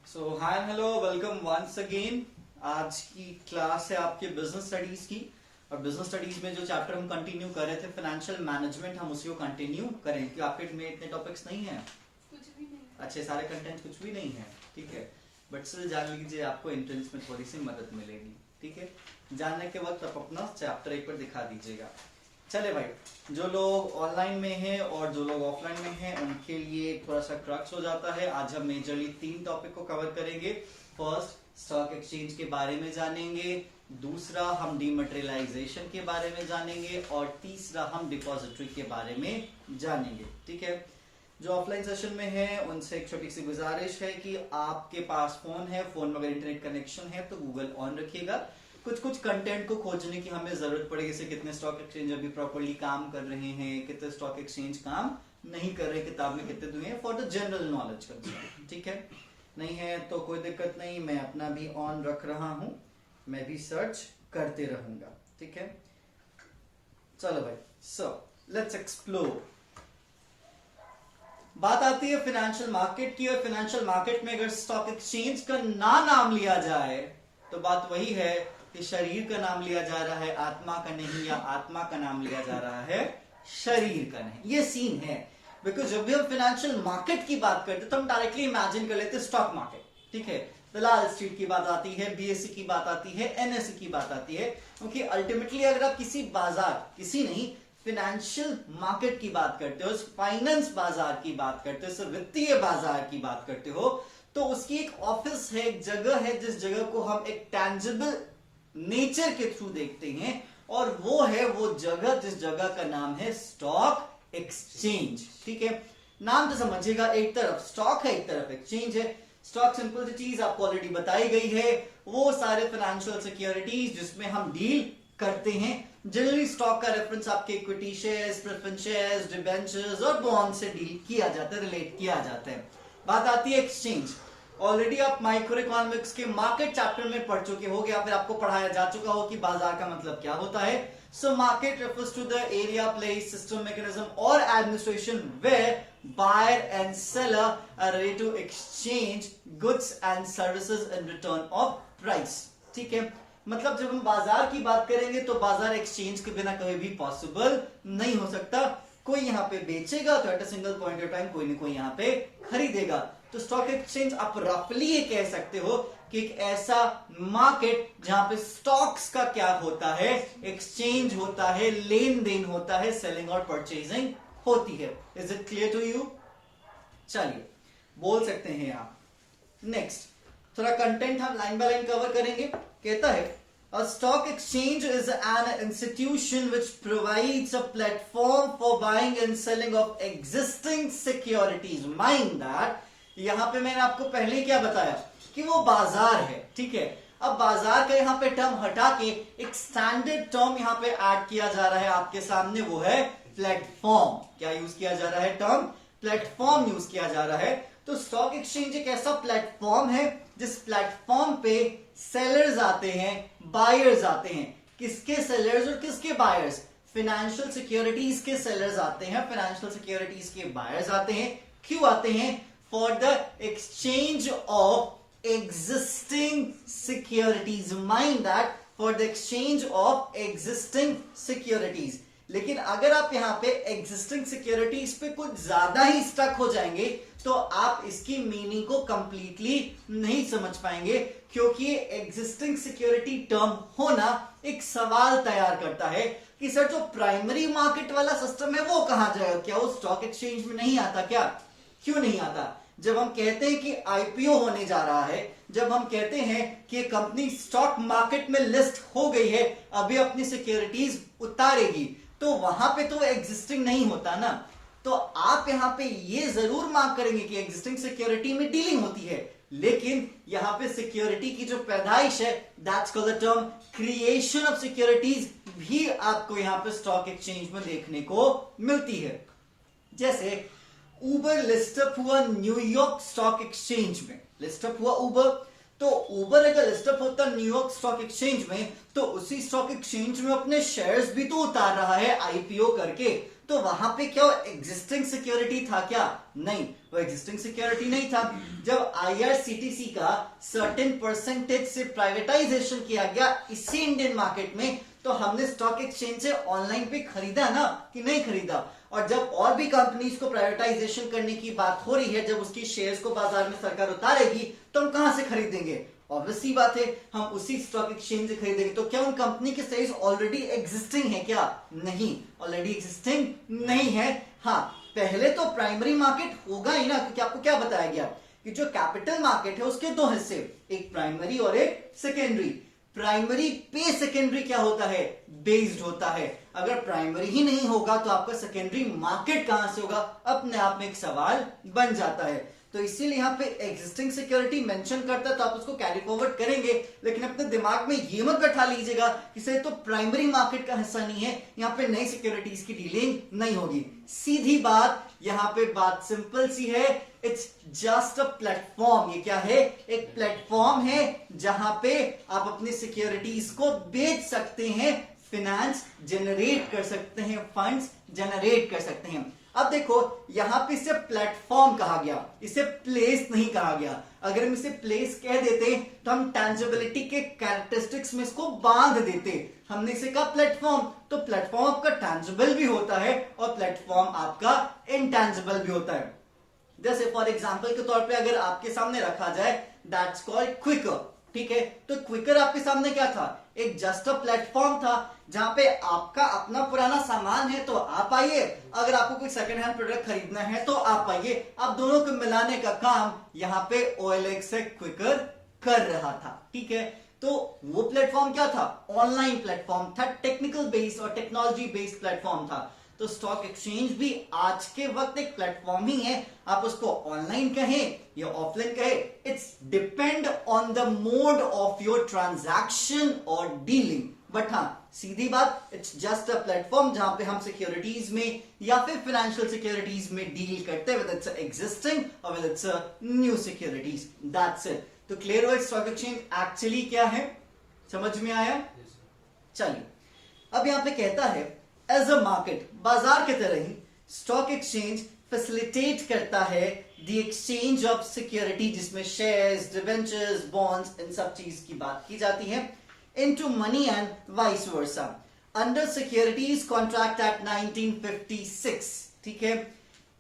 सो hi hello welcome once again. आज की class है आपके बिजनेस स्टडीज की। और बिजनेस स्टडीज में जो चैप्टर हम कंटिन्यू कर रहे थे फाइनेंशियल मैनेजमेंट, हम उसी को कंटिन्यू करें क्योंकि आपके में इतने टॉपिक्स नहीं है, कुछ भी नहीं। अच्छे सारे कंटेंट कुछ भी नहीं है, ठीक है। बट स्टिल जान लीजिए आपको एंट्रेंस में थोड़ी सी मदद मिलेगी, ठीक है। जानने के वक्त आप अपना चैप्टर एक बार दिखा दीजिएगा। चले भाई, जो लोग ऑनलाइन में हैं और जो लोग ऑफलाइन में हैं उनके लिए थोड़ा सा क्रक्स हो जाता है। आज हम मेजरली 3 टॉपिक को कवर करेंगे। फर्स्ट, स्टॉक एक्सचेंज के बारे में जानेंगे। दूसरा, हम डीमटेरियलाइजेशन के बारे में जानेंगे। और तीसरा, हम डिपॉजिटरी के बारे में जानेंगे, ठीक है। जो ऑफलाइन सेशन में है उनसे एक छोटी सी गुजारिश है कि आपके पास फोन है, फोन में अगर इंटरनेट कनेक्शन है तो गूगल ऑन रखिएगा। कुछ कंटेंट को खोजने की हमें जरूरत पड़ेगी, जैसे कितने स्टॉक एक्सचेंज अभी प्रॉपर्ली काम कर रहे हैं, कितने स्टॉक एक्सचेंज काम नहीं कर रहे, किताब में कितने दुए हैं, for the general knowledge concern, ठीक है। नहीं है तो कोई दिक्कत नहीं, मैं अपना भी ऑन रख रहा हूं, मैं भी सर्च करते रहूंगा, ठीक है। चलो भाई, सो लेट्स एक्सप्लोर। बात आती है फाइनेंशियल मार्केट की, और फाइनेंशियल मार्केट में अगर स्टॉक एक्सचेंज का नाम लिया जाए तो बात वही है कि शरीर का नाम लिया जा रहा है, आत्मा का नहीं, या आत्मा का नाम लिया जा रहा है, शरीर का नहीं। ये सीन है। बिकॉज जब भी हम फाइनेंशियल मार्केट की बात करते हैं तो हम डायरेक्टली इमेजिन कर लेते हैं स्टॉक मार्केट, ठीक है। दलाल स्ट्रीट की बात आती है, बीएससी की बात आती है, एनएससी की बात आती है, क्योंकि अल्टीमेटली अगर आप किसी बाजार, किसी नहीं, फाइनेंशियल मार्केट की बात करते हो, फाइनेंस बाजार की बात करते हो, वित्तीय बाजार की बात करते हो, तो उसकी एक ऑफिस है, एक जगह है जिस जगह को हम एक टैंजिबल नेचर के थ्रू देखते हैं, और वो है वो जगह जिस जगह का नाम है स्टॉक एक्सचेंज, ठीक है। नाम तो समझिएगा, एक तरफ स्टॉक है, एक तरफ एक्सचेंज है। स्टॉक सिंपल सी चीज आपको ऑलरेडी बताई गई है, वो सारे फाइनेंशियल सिक्योरिटीज जिसमें हम डील करते हैं। जनरली स्टॉक का रेफरेंस आपके equity shares, preference shares, debentures और बॉन्ड से डील किया जाता है, रिलेट किया जाता है। बात आती है एक्सचेंज। ऑलरेडी आप माइक्रो इकोनॉमिक्स के मार्केट चैप्टर में पढ़ चुके हो, या फिर आपको पढ़ाया जा चुका हो कि बाजार का मतलब क्या होता है। So market refers to the area, place, system, mechanism और administration where buyer and seller are ready to exchange goods and services in return of price, ठीक है। मतलब जब हम बाजार की बात करेंगे तो बाजार एक्सचेंज के बिना कभी भी पॉसिबल नहीं हो सकता। कोई यहाँ पे बेचेगा तो at a single point of time कोई ना कोई यहाँ पे खरीदेगा। तो स्टॉक एक्सचेंज आप रफली ये कह सकते हो कि एक ऐसा मार्केट जहां पे स्टॉक्स का क्या होता है, एक्सचेंज होता है, लेन देन होता है, सेलिंग और परचेजिंग होती है। Is it clear to you? चलिए बोल सकते हैं आप। नेक्स्ट थोड़ा कंटेंट हम लाइन बाय लाइन कवर करेंगे। कहता है a stock exchange is an institution which provides a platform for buying and selling of existing securities. Mind that यहां पे मैंने आपको पहले क्या बताया कि वो बाजार है, ठीक है। अब बाजार का यहाँ पे टर्म हटा के एक स्टैंडर्ड टर्म यहाँ पे ऐड किया जा रहा है आपके सामने, वो है प्लेटफॉर्म। क्या यूज किया जा रहा है? टर्म प्लेटफॉर्म यूज किया जा रहा है। तो स्टॉक एक्सचेंज एक ऐसा प्लेटफॉर्म है जिस प्लेटफॉर्म पे सेलर्स आते हैं, बायर्स आते हैं। किसके सेलर्स और किसके बायर्स? फाइनेंशियल सिक्योरिटीज के सेलर्स आते हैं, फाइनेंशियल सिक्योरिटीज के बायर्स आते हैं। क्यों आते हैं? For the exchange of existing securities. Mind that, for the exchange of existing securities. लेकिन अगर आप यहां पे एग्जिस्टिंग सिक्योरिटीज पे कुछ ज्यादा ही स्टक हो जाएंगे तो आप इसकी मीनिंग को कंप्लीटली नहीं समझ पाएंगे, क्योंकि एग्जिस्टिंग सिक्योरिटी टर्म होना एक सवाल तैयार करता है कि सर जो प्राइमरी मार्केट वाला सिस्टम है वो कहां जाएगा? क्या वो स्टॉक एक्सचेंज में नहीं आता क्या? क्यों नहीं आता? जब हम कहते हैं कि आईपीओ होने जा रहा है, जब हम कहते हैं कि कंपनी स्टॉक मार्केट में लिस्ट हो गई है, अभी अपनी सिक्योरिटीज उतारेगी, तो वहां पे तो एग्जिस्टिंग नहीं होता ना। तो आप यहां पे ये जरूर मार्क करेंगे कि एग्जिस्टिंग सिक्योरिटी में डीलिंग होती है, लेकिन यहां पे सिक्योरिटी की जो पैदाइश है, that's called the term creation of securities, भी आपको यहां पे स्टॉक एक्सचेंज में देखने को मिलती है। जैसे उबर लिस्टअप हुआ न्यूयॉर्क स्टॉक एक्सचेंज में, लिस्टअप हुआ उबर, तो उबर अगर लिस्टअप होता न्यूयॉर्क स्टॉक एक्सचेंज में तो उसी स्टॉक एक्सचेंज में अपने शेयर्स भी तो उतार रहा है आईपीओ करके। तो वहां पे क्या एग्जिस्टिंग सिक्योरिटी था क्या? नहीं, वो एग्जिस्टिंग सिक्योरिटी नहीं था। जब आईआरसीटीसी का सर्टेन परसेंटेज से प्राइवेटाइजेशन किया गया इसी इंडियन मार्केट में, तो हमने स्टॉक एक्सचेंज से ऑनलाइन पे खरीदा ना कि नहीं खरीदा? और जब और भी कंपनीज को प्राइवेटाइजेशन करने की बात हो रही है, जब उसकी शेयर्स को बाजार में सरकार उतारेगी, तो हम कहां से खरीदेंगे? ऑब्वियसली बात है, हम उसी स्टॉक एक्सचेंज से खरीदेंगे। तो क्या उन कंपनी के शेयर्स ऑलरेडी एग्जिस्टिंग है क्या? नहीं, ऑलरेडी एग्जिस्टिंग नहीं है। हाँ, पहले तो प्राइमरी मार्केट होगा ही ना, क्योंकि आपको क्या बताया गया कि जो कैपिटल मार्केट है उसके दो हिस्से, एक प्राइमरी और एक सेकेंडरी। प्राइमरी पे सेकेंडरी क्या होता है? बेस्ड होता है। अगर प्राइमरी ही नहीं होगा तो आपका सेकेंडरी मार्केट कहां से होगा? अपने आप में एक सवाल बन जाता है। तो इसीलिए यहाँ पे एग्जिस्टिंग सिक्योरिटी मेंशन करता है, तो आप उसको कैरी फॉरवर्ड करेंगे, लेकिन अपने दिमाग में ये मत बैठा लीजिएगा कि सर तो प्राइमरी मार्केट का हिस्सा नहीं है, यहाँ पे नई सिक्योरिटीज की डीलिंग नहीं होगी। सीधी बात, यहाँ पे बात सिंपल सी है, इट्स जस्ट अ प्लेटफॉर्म। ये क्या है? एक प्लेटफॉर्म है जहां पे आप अपनी सिक्योरिटीज को बेच सकते हैं, फिनेंस जनरेट कर सकते हैं, फंड्स जनरेट कर सकते हैं। अब देखो, यहां पे इसे प्लेटफॉर्म कहा गया, इसे प्लेस नहीं कहा गया। अगर हम इसे प्लेस कह देते तो हम टैंजिबिलिटी के कैरेक्टरिस्टिक्स में इसको बांध देते। हमने इसे कहा प्लेटफॉर्म, तो प्लेटफॉर्म आपका टैंजिबल भी होता है और प्लेटफॉर्म आपका इनटैंजिबल भी होता है। जैसे फॉर एग्जाम्पल के तौर पे अगर आपके सामने रखा जाए, दैट्स कॉल्ड क्विकर, ठीक है? तो क्विकर आपके सामने क्या था? एक जस्ट अ प्लेटफॉर्म था जहां पे आपका अपना पुराना सामान है तो आप आइए, अगर आपको कोई सेकंड हैंड प्रोडक्ट खरीदना है तो आप आइए। आप दोनों को मिलाने का काम यहाँ पे OLX से क्विकर कर रहा था, ठीक है? तो वो प्लेटफॉर्म क्या था? ऑनलाइन प्लेटफॉर्म था, टेक्निकल बेस्ड और टेक्नोलॉजी बेस्ड प्लेटफॉर्म था। तो स्टॉक एक्सचेंज भी आज के वक्त एक प्लेटफॉर्म ही है। आप उसको ऑनलाइन कहें या ऑफलाइन कहें, it's depend on the mode of your transaction और डीलिंग। बट हाँ, सीधी बात, इट्स जस्ट अ प्लेटफॉर्म जहां पे हम सिक्योरिटीज में या फिर फाइनेंशियल सिक्योरिटीज में डील करते हैं, विद इट्स एग्जिस्टिंग और with its new securities. That's it. तो क्लियर हुआ स्टॉक एक्सचेंज एक्चुअली क्या है? समझ में आया? चलिए, अब यहां पे कहता है एज अ मार्केट, बाजार की तरह ही स्टॉक एक्सचेंज फैसिलिटेट करता है द एक्सचेंज ऑफ सिक्योरिटी, जिसमें शेयर्स, डिबेंचर्स, बॉन्ड्स, इन सब चीज की बात की जाती है, into money and vice versa, under securities contract act 1956, ठीक है?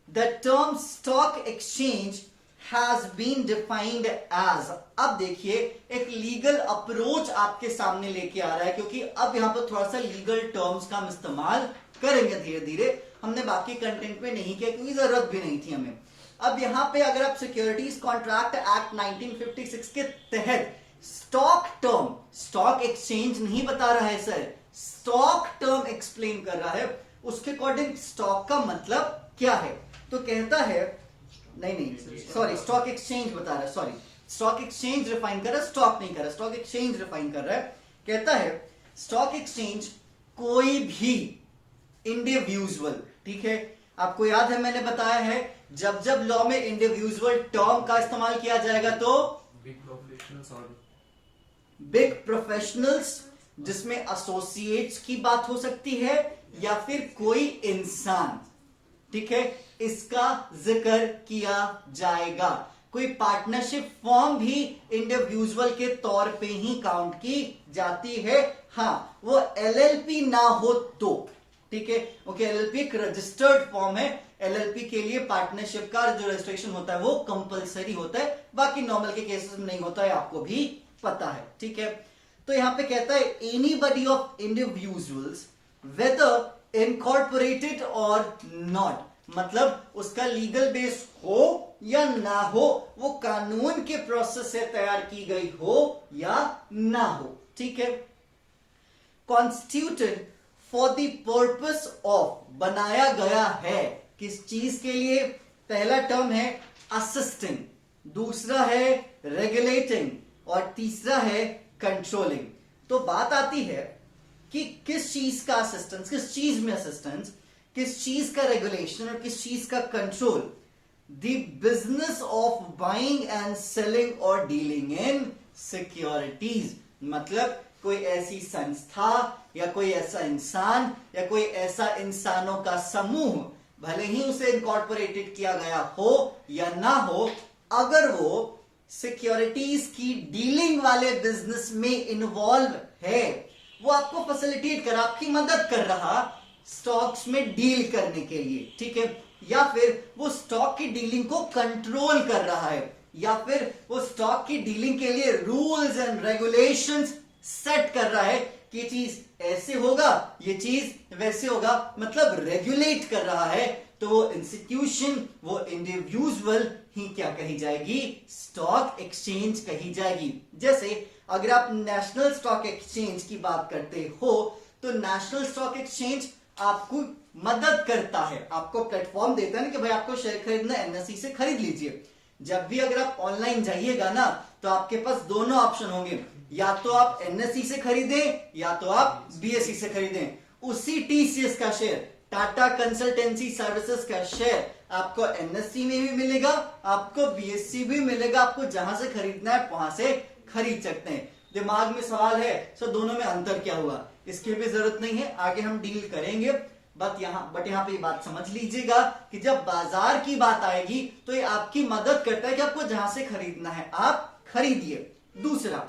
The term stock exchange has been defined as, अब देखिए एक लीगल अप्रोच आपके सामने लेके आ रहा है, क्योंकि अब यहां पर थोड़ा सा लीगल टर्म्स का हम इस्तेमाल करेंगे धीरे धीरे। हमने बाकी कंटेंट में नहीं किया क्योंकि जरूरत भी नहीं थी हमें। अब यहां पे अगर आप सिक्योरिटीज कॉन्ट्रैक्ट एक्ट 1956 के तहत स्टॉक टर्म, स्टॉक एक्सचेंज नहीं बता रहा है सर, स्टॉक टर्म एक्सप्लेन कर रहा है, उसके अकॉर्डिंग स्टॉक का मतलब क्या है? तो कहता है, नहीं सॉरी, स्टॉक एक्सचेंज बता रहा है, सॉरी, स्टॉक एक्सचेंज रिफाइन कर रहा है, स्टॉक नहीं कर रहा, स्टॉक एक्सचेंज रिफाइन कर रहा है। कहता है स्टॉक एक्सचेंज कोई भी इंडिविजुअल, ठीक है? आपको याद है मैंने बताया है, जब जब लॉ में इंडिविजुअल टर्म का इस्तेमाल किया जाएगा तो बिग प्रोफेशनल्स, जिसमें एसोसिएट्स की बात हो सकती है या फिर कोई इंसान, ठीक है, इसका जिक्र किया जाएगा। कोई पार्टनरशिप फॉर्म भी इंडिविजुअल के तौर पे ही काउंट की जाती है। हाँ, वो LLP ना हो तो, ठीक है? ओके, LLP एक रजिस्टर्ड फॉर्म है। LLP के लिए पार्टनरशिप का जो रजिस्ट्रेशन होता है वो कंपलसरी होता है, बाकी नॉर्मल के केसेस में नहीं होता है, आपको भी पता है, ठीक है? तो यहां पे कहता है anybody of individuals weather incorporated और नॉट, मतलब उसका लीगल बेस हो या ना हो, वो कानून के प्रोसेस से तैयार की गई हो या ना हो, ठीक है? Constituted for the purpose of, बनाया गया है किस चीज के लिए? पहला टर्म है असिस्टिंग, दूसरा है रेगुलेटिंग और तीसरा है कंट्रोलिंग। तो बात आती है कि किस चीज का असिस्टेंस, किस चीज में असिस्टेंस, किस चीज का रेगुलेशन और किस चीज का control? The business of buying and selling और डीलिंग इन सिक्योरिटीज, मतलब कोई ऐसी संस्था या कोई ऐसा इंसान या कोई ऐसा इंसानों का समूह, भले ही उसे इनकॉर्पोरेटेड किया गया हो या ना हो, अगर वो सिक्योरिटीज की डीलिंग वाले बिजनेस में इन्वॉल्व है, वो आपको फैसिलिटेट कर, आपकी मदद कर रहा स्टॉक्स में डील करने के लिए, ठीक है, या फिर वो स्टॉक की डीलिंग को कंट्रोल कर रहा है, या फिर वो स्टॉक की डीलिंग के लिए रूल्स एंड रेगुलेशंस सेट कर रहा है कि ये चीज ऐसे होगा, ये चीज वैसे होगा, मतलब रेगुलेट कर रहा है, तो वो इंस्टीट्यूशन, वो इंडिविजुअल ही क्या कही जाएगी? स्टॉक एक्सचेंज कही जाएगी। जैसे अगर आप नेशनल स्टॉक एक्सचेंज की बात करते हो, तो नेशनल स्टॉक एक्सचेंज आपको मदद करता है, आपको प्लेटफॉर्म देता है ना कि भाई आपको शेयर खरीदना, एनएसई से खरीद लीजिए। जब भी अगर आप ऑनलाइन जाइएगा ना, तो आपके पास दोनों ऑप्शन होंगे, या तो आप एनएसई से खरीदें या तो आप बीएसई से खरीदें। उसी टीसीएस का शेयर, टाटा कंसल्टेंसी सर्विसेज का शेयर आपको एनएसई में भी मिलेगा, आपको बीएसई भी मिलेगा। आपको जहां से खरीदना है वहां से खरीद सकते हैं। दिमाग में सवाल है सर दोनों में अंतर क्या हुआ? इसकी भी जरूरत नहीं है, आगे हम डील करेंगे। बट यहाँ पे बात समझ लीजिएगा कि जब बाजार की बात आएगी तो ये आपकी मदद करता है कि आपको जहां से खरीदना है आप खरीदिए। दूसरा,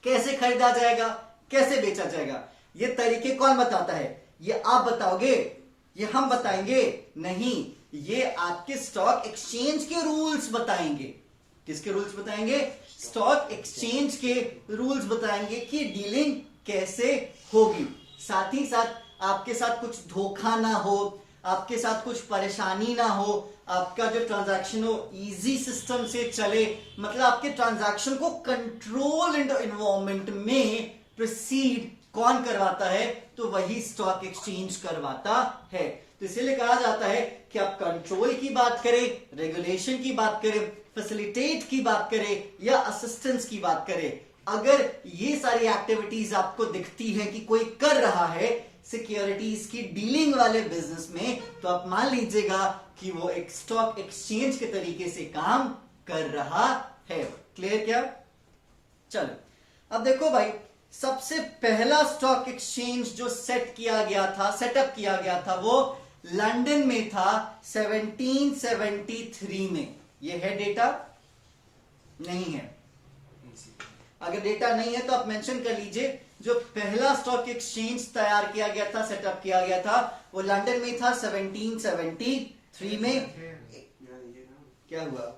कैसे खरीदा जाएगा, कैसे बेचा जाएगा, ये तरीके कौन बताता है? ये आप बताओगे, ये हम बताएंगे? नहीं, ये आपके स्टॉक एक्सचेंज के रूल्स बताएंगे। किसके रूल्स बताएंगे? स्टॉक एक्सचेंज के रूल्स बताएंगे कि डीलिंग कैसे होगी। साथ ही साथ आपके साथ कुछ धोखा ना हो, आपके साथ कुछ परेशानी ना हो, आपका जो ट्रांजैक्शन हो इजी सिस्टम से चले, मतलब आपके ट्रांजैक्शन को कंट्रोल एनवायरनमेंट में प्रोसीड कौन करवाता है? तो वही स्टॉक एक्सचेंज करवाता है। तो इसीलिए कहा जाता है कि आप कंट्रोल की बात करें, रेगुलेशन की बात करें, फैसिलिटेट की बात करें या असिस्टेंस की बात करें, अगर ये सारी एक्टिविटीज आपको दिखती है कि कोई कर रहा है सिक्योरिटीज की डीलिंग वाले बिजनेस में, तो आप मान लीजिएगा कि वो एक स्टॉक एक्सचेंज के तरीके से काम कर रहा है। क्लियर क्या? चलो अब देखो भाई, सबसे पहला स्टॉक एक्सचेंज जो सेटअप किया गया था वो लंदन में था 1773 में। ये है डेटा? नहीं है। अगर डेटा नहीं है तो आप मेंशन कर लीजिए। जो पहला स्टॉक एक्सचेंज तैयार किया गया था, सेटअप किया गया था, वो लंदन में था 1773 में। क्या हुआ?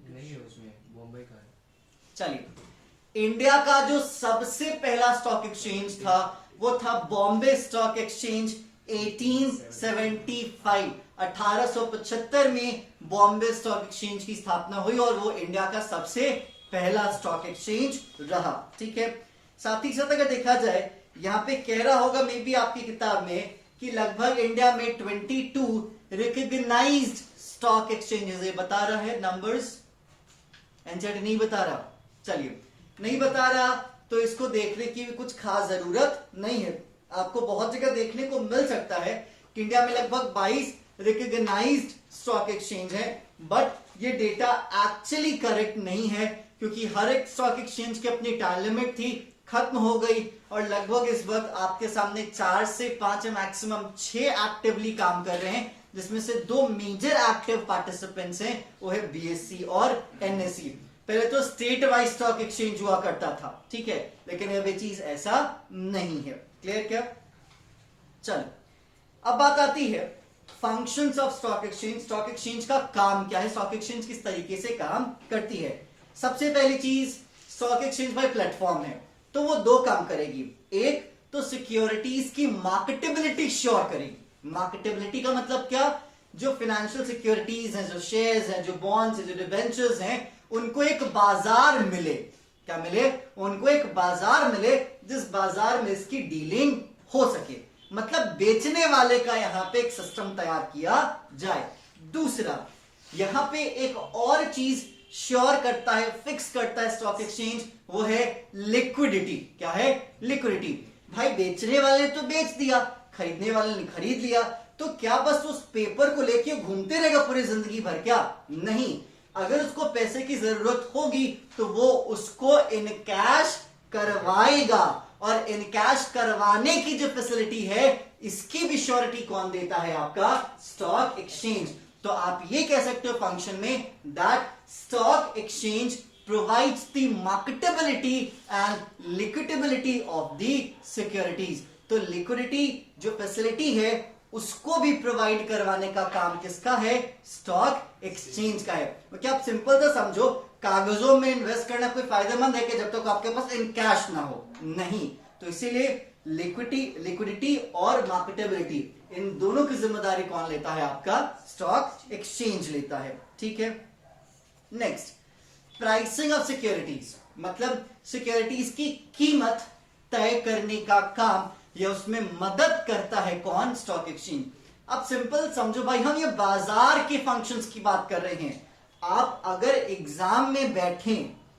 नहीं है उसमें, बॉम्बे का है। चलिए, इंडिया का जो सबसे पहला स्टॉक एक्सचेंज था वो था बॉम्बे स्टॉक एक्सचेंज 1875। 1875 में बॉम्बे स्टॉक एक्सचेंज की स्थापना हुई और वो इंडिया का सबसे पहला स्टॉक एक्सचेंज रहा। ठीक है, साथ ही साथ अगर देखा जाए, यहां पे कह रहा होगा मे बी आपकी किताब में कि लगभग इंडिया में 22 रिकॉग्नाइज्ड स्टॉक एक्सचेंजेस, ये बता रहा है नंबर्स? एनसीईआरटी नहीं बता रहा। चलिए, नहीं बता रहा तो इसको देखने की भी कुछ खास जरूरत नहीं है। आपको बहुत जगह देखने को मिल सकता है कि इंडिया में लगभग 22 रिकॉग्नाइज्ड स्टॉक एक्सचेंज है, बट ये डेटा एक्चुअली करेक्ट नहीं है, क्योंकि हर एक स्टॉक एक्सचेंज की अपनी टाइम लिमिट थी, खत्म हो गई, और लगभग इस वक्त आपके सामने 4 से 5 मैक्सिमम 6 एक्टिवली काम कर रहे हैं, जिसमें से 2 मेजर एक्टिव पार्टिसिपेंट्स हैं, वो है बीएसई और एनएसई। पहले तो स्टेट वाइज स्टॉक एक्सचेंज हुआ करता था, ठीक है, लेकिन अब ये चीज ऐसा नहीं है। क्लियर क्या? चलो अब बात आती है functions of stock exchange. Stock exchange का काम क्या है, स्टॉक एक्सचेंज किस तरीके से काम करती है? सबसे पहली चीज, स्टॉक एक्सचेंज भाई प्लेटफॉर्म है, तो वो 2 काम करेगी। एक तो सिक्योरिटीज की मार्केटेबिलिटी श्योर करेगी। मार्केटेबिलिटी का मतलब क्या? जो फाइनेंशियल सिक्योरिटीज हैं, जो शेयर्स हैं, जो बॉन्ड्स हैं, जो डिबेंचर्स हैं, उनको एक बाजार मिले। क्या मिले? उनको एक बाजार मिले, जिस बाजार में इसकी डीलिंग हो सके, मतलब बेचने वाले का यहां पे एक सिस्टम तैयार किया जाए। दूसरा, यहां पे एक और चीज श्योर करता है, फिक्स करता है स्टॉक एक्सचेंज, वो है लिक्विडिटी। क्या है? लिक्विडिटी। भाई बेचने वाले ने तो बेच दिया, खरीदने वाले ने खरीद लिया, तो क्या बस उस पेपर को लेके घूमते रहेगा पूरी जिंदगी भर? क्या नहीं, अगर उसको पैसे की जरूरत होगी तो वो उसको इन कैश करवाएगा, और इनकैश करवाने की जो फैसिलिटी है इसकी भी श्योरिटी कौन देता है? आपका स्टॉक एक्सचेंज। तो आप ये कह सकते हो फंक्शन में that stock exchange provides the marketability and liquidity of the securities। तो लिक्विडिटी जो फैसिलिटी है उसको भी प्रोवाइड करवाने का काम किसका है? स्टॉक एक्सचेंज का है। तो क्या आप सिंपल तो समझो, कागजों में इन्वेस्ट करना कोई फायदेमंद है कि जब तक आपके पास इन कैश ना हो? नहीं। तो इसीलिए लिक्विडिटी और मार्केटेबिलिटी इन दोनों की जिम्मेदारी कौन लेता है? आपका स्टॉक एक्सचेंज लेता है। ठीक है। नेक्स्ट, प्राइसिंग ऑफ सिक्योरिटीज, मतलब सिक्योरिटीज की कीमत तय करने का काम या उसमें मदद करता है कौन? Stock exchange. अब सिंपल समझो भाई, हम ये बाजार के फंक्शंस की बात कर रहे हैं। आप अगर एग्जाम में बैठे,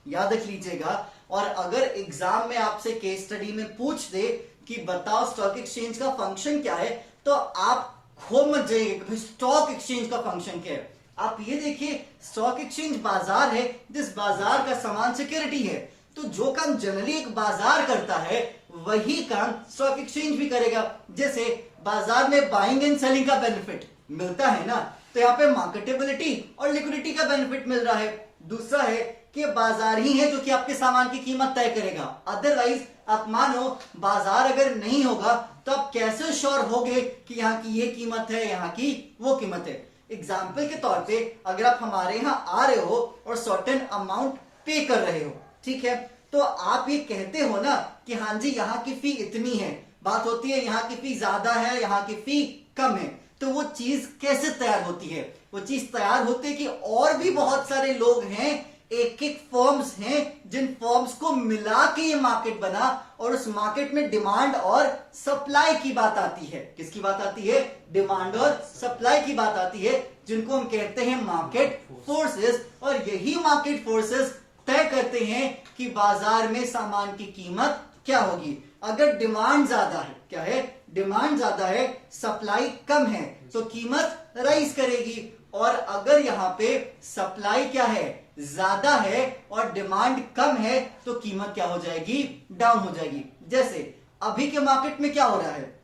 याद रख लीजिएगा, और अगर एग्जाम में आपसे केस स्टडी में पूछ दे कि बताओ स्टॉक एक्सचेंज का फंक्शन क्या है, तो आप खो मत जाइए कि स्टॉक एक्सचेंज का फंक्शन क्या है। आप ये देखिए, स्टॉक एक्सचेंज बाजार है, जिस बाजार का सामान सिक्योरिटी है। तो जो काम जनरली एक बाजार करता है वही काम स्टॉक एक्सचेंज भी करेगा। जैसे बाजार में बाइंग एंड सेलिंग का बेनिफिट मिलता है ना, तो यहाँ पे मार्केटेबिलिटी और लिक्विडिटी का बेनिफिट मिल रहा है। दूसरा है कि बाजार ही है जो कि आपके सामान की कीमत तय करेगा। अदरवाइज आप मानो बाजार अगर नहीं होगा तो आप कैसे श्योर होगे कि यहाँ की ये कीमत है, यहाँ की वो कीमत है? एग्जाम्पल के तौर पे अगर आप हमारे यहाँ आ रहे हो और सर्टेन अमाउंट पे कर रहे हो, ठीक है, तो आप ये कहते हो ना कि हाँ जी यहाँ की फी इतनी है। बात होती है यहाँ की फी ज्यादा है, यहाँ की फी कम है। तो वो चीज कैसे तैयार होती है? वो चीज तैयार होती है कि और भी बहुत सारे लोग हैं, एक एक फर्म्स हैं, जिन फर्म्स को मिला के ये मार्केट बना, और उस मार्केट में डिमांड और सप्लाई की बात आती है। किसकी बात आती है? डिमांड और सप्लाई की बात आती है, जिनको हम कहते हैं मार्केट फोर्सेस। और यही मार्केट फोर्सेस तय करते हैं कि बाजार में सामान की कीमत क्या होगी। अगर डिमांड ज्यादा है, क्या है? डिमांड ज्यादा है, सप्लाई कम है, तो कीमत राइज करेगी। और अगर यहाँ पे सप्लाई क्या है? ज्यादा है और डिमांड कम है, तो कीमत क्या हो जाएगी? डाउन हो जाएगी। जैसे अभी के मार्केट में क्या हो रहा है?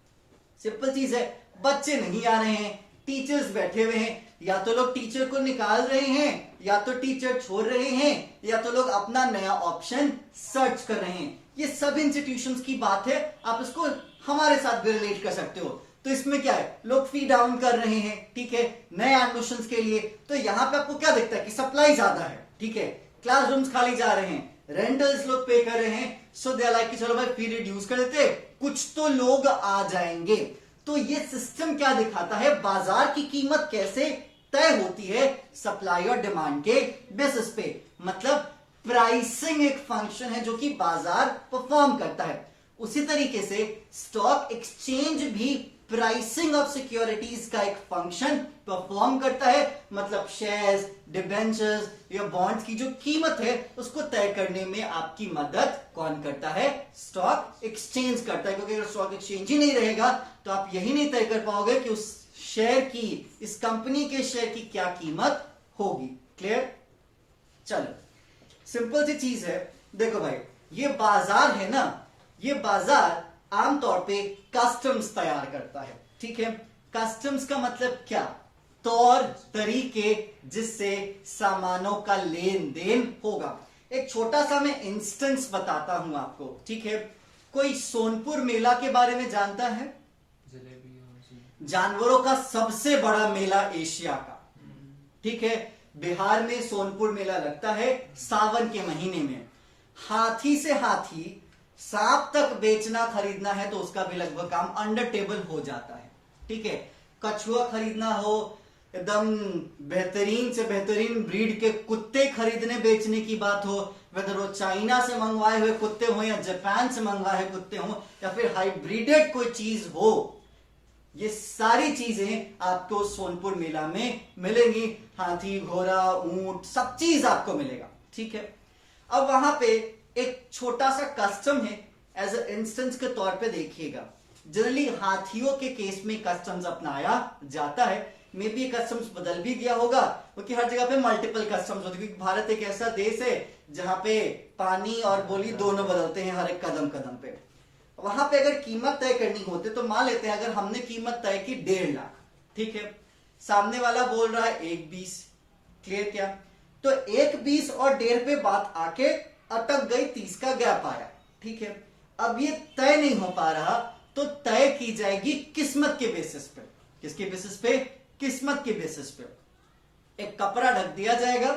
सिंपल चीज है, बच्चे नहीं आ रहे हैं, टीचर्स बैठे हुए हैं। या तो लोग टीचर को निकाल रहे हैं, या तो टीचर छोड़ रहे हैं, या तो लोग अपना नया ऑप्शन सर्च कर रहे हैं। ये सब इंस्टीट्यूशंस की बात है, आप इसको हमारे साथ भी रिलेट कर सकते हो। तो इसमें क्या है? लोग फी डाउन कर रहे हैं, ठीक है, नए एडमिशंस के लिए। तो यहाँ पे आपको क्या दिखता है? कि सप्लाई ज्यादा है, ठीक है, क्लासरूम्स खाली जा रहे हैं, रेंटल्स लोग पे कर रहे हैं। सो दे आर लाइक कि चलो भाई फी रिड्यूस कर देते, कुछ तो लोग आ जाएंगे। तो ये सिस्टम क्या दिखाता है? बाजार की कीमत कैसे तय होती है? सप्लाई और डिमांड के बेसिस पे। मतलब प्राइसिंग एक फंक्शन है जो कि बाजार परफॉर्म करता है। उसी तरीके से स्टॉक एक्सचेंज भी प्राइसिंग ऑफ सिक्योरिटीज का एक फंक्शन परफॉर्म करता है। मतलब शेयर्स, डिबेंचर्स या बॉन्ड्स की जो कीमत है उसको तय करने में आपकी मदद कौन करता है? स्टॉक एक्सचेंज करता है। क्योंकि अगर स्टॉक एक्सचेंज ही नहीं रहेगा तो आप यही नहीं तय कर पाओगे कि उस शेयर की, इस कंपनी के शेयर की क्या कीमत होगी। क्लियर? चलो, सिंपल सी चीज है। देखो भाई, ये बाजार है ना, ये बाजार आमतौर पे कस्टम्स तैयार करता है, ठीक है। कस्टम्स का मतलब क्या? तौर तरीके जिससे सामानों का लेन देन होगा। एक छोटा सा मैं इंस्टेंस बताता हूं आपको, ठीक है। कोई सोनपुर मेला के बारे में जानता है? जानवरों का सबसे बड़ा मेला एशिया का, ठीक है। बिहार में सोनपुर मेला लगता है सावन के महीने में। हाथी से हाथी सांप तक बेचना खरीदना है तो उसका भी लगभग काम अंडर टेबल हो जाता है, ठीक है। कछुआ खरीदना हो, एकदम बेहतरीन से बेहतरीन ब्रीड के कुत्ते खरीदने बेचने की बात हो, वेदर वो चाइना से मंगवाए हुए कुत्ते हो या जापान से मंगवाए हुए कुत्ते हो या फिर हाइब्रिडेड कोई चीज हो, ये सारी चीजें आपको सोनपुर मेला में मिलेंगी। हाथी, घोड़ा, ऊंट, सब चीज आपको मिलेगा, ठीक है। अब वहां पे एक छोटा सा कस्टम है, एज ए इंस्टेंस के तौर पे देखिएगा। जनरली हाथियों के केस में कस्टम्स अपनाया जाता है मे बी कस्टम्स बदल भी गया होगा, क्योंकि हर जगह पे मल्टीपल कस्टम्स होते हैं, क्योंकि भारत एक ऐसा देश है जहां पे पानी और बोली दोनों बदलते हैं हर एक कदम कदम पे। वहां पे अगर कीमत तय करनी होती तो मान लेते हैं अगर हमने कीमत तय की 1.5 लाख, ठीक है, सामने वाला बोल रहा है 1.20, क्लियर क्या? तो 1.20 और 1.5 पे बात आके अटक गई, 30 का गैप आया, ठीक है। अब ये तय नहीं हो पा रहा तो तय की जाएगी किस्मत के बेसिस पे। किसके बेसिस पे? किस्मत के बेसिस पे। एक कपड़ा ढक दिया जाएगा,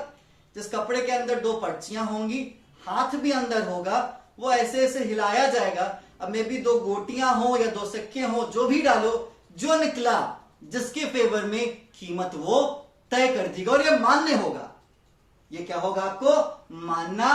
जिस कपड़े के अंदर 2 पर्चियां होंगी, हाथ भी अंदर होगा, वो ऐसे ऐसे हिलाया जाएगा। अब मे भी 2 गोटियां हो या 2 सिक्के हो, जो भी डालो, जो निकला जिसके फेवर में कीमत वो तय कर देगा और ये मान्य होगा। ये क्या होगा? आपको मानना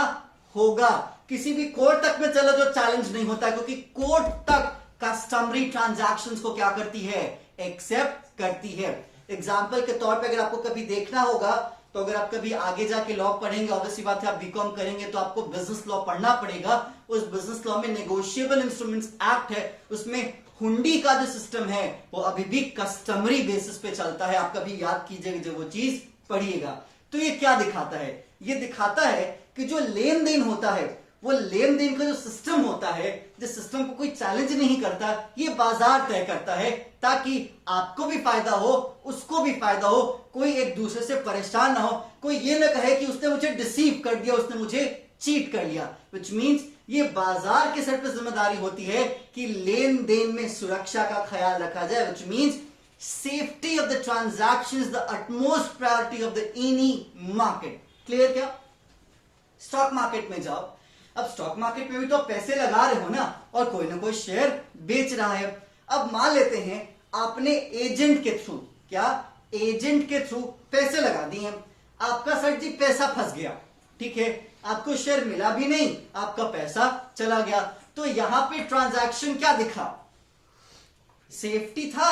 होगा। किसी भी कोर्ट तक में चलो जो चैलेंज नहीं होता, क्योंकि कोर्ट तक कस्टमरी ट्रांजैक्शंस को क्या करती है? एक्सेप्ट करती है। एग्जाम्पल के तौर पे अगर आपको कभी देखना होगा तो अगर आप कभी आगे जाके लॉ पढ़ेंगे, ऑब्वियसली बात है आप बीकॉम करेंगे तो आपको बिजनेस लॉ पढ़ना पड़ेगा। उस बिजनेस लॉ में नेगोशिएबल इंस्ट्रूमेंट्स एक्ट है, उसमें हुंडी का जो सिस्टम है वो अभी भी कस्टमरी बेसिस पे चलता है। आप कभी याद कीजिएगा जब वो चीज पढ़िएगा। तो ये क्या दिखाता है? ये दिखाता है कि जो लेन देन होता है, वो लेन देन का जो सिस्टम होता है, जिस सिस्टम को कोई चैलेंज नहीं करता, ये बाजार तय करता है, ताकि आपको भी फायदा हो, उसको भी फायदा हो, कोई एक दूसरे से परेशान ना हो, कोई ये ना कहे कि उसने मुझे डिसीव कर दिया, उसने मुझे चीट कर लिया। विच मीन्स ये बाजार के सर पे जिम्मेदारी होती है कि लेन देन में सुरक्षा का ख्याल रखा जाए। Which means safety of the transaction is the utmost priority of the any market. Clear क्या? स्टॉक मार्केट में जाओ, अब स्टॉक मार्केट में भी तो पैसे लगा रहे हो ना, और कोई ना कोई शेयर बेच रहा है। अब मान लेते हैं आपने एजेंट के थ्रू, क्या एजेंट के थ्रू पैसे लगा दिए, आपका सर जी पैसा फंस गया, ठीक है, आपको शेयर मिला भी नहीं, आपका पैसा चला गया। तो यहां पे ट्रांजैक्शन क्या दिखा? सेफ्टी था?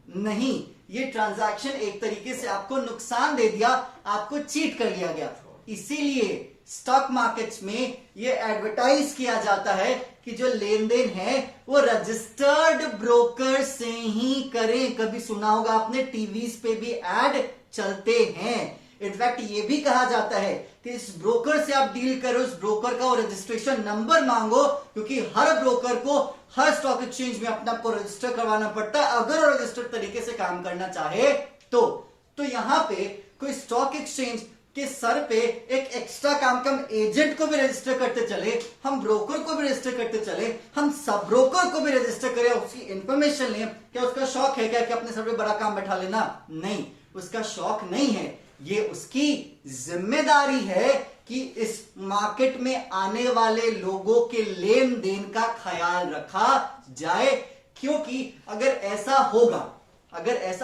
नहीं, ये ट्रांजैक्शन एक तरीके से आपको नुकसान दे दिया, आपको चीट कर लिया गया। इसीलिए स्टॉक मार्केट्स में ये एडवर्टाइज किया जाता है कि जो लेन देन है वो रजिस्टर्ड ब्रोकर से ही करें। कभी सुना होगा आपने, टीवीज पे भी एड चलते हैं। इनफैक्ट ये भी कहा जाता है कि इस ब्रोकर से आप डील करो, इस ब्रोकर का वो रजिस्ट्रेशन नंबर मांगो, क्योंकि हर ब्रोकर को हर स्टॉक एक्सचेंज में अपने आप को रजिस्टर करवाना पड़ता है अगर वो रजिस्टर्ड तरीके से काम करना चाहे तो यहां पे कोई स्टॉक एक्सचेंज के सर पे एक एक्स्ट्रा काम हम एजेंट को भी रजिस्टर करते चले, हम ब्रोकर को भी रजिस्टर करते चले, हम सब ब्रोकर को भी रजिस्टर करें, उसकी इंफॉर्मेशन लें। क्या उसका शौक है क्या कि अपने सर पे बड़ा काम बैठा लेना? नहीं, उसका शौक नहीं है, ये उसकी जिम्मेदारी है कि इस मार्केट में आने वाले लोगों के लेन देन का ख्याल रखा जाए। क्योंकि अगर ऐसा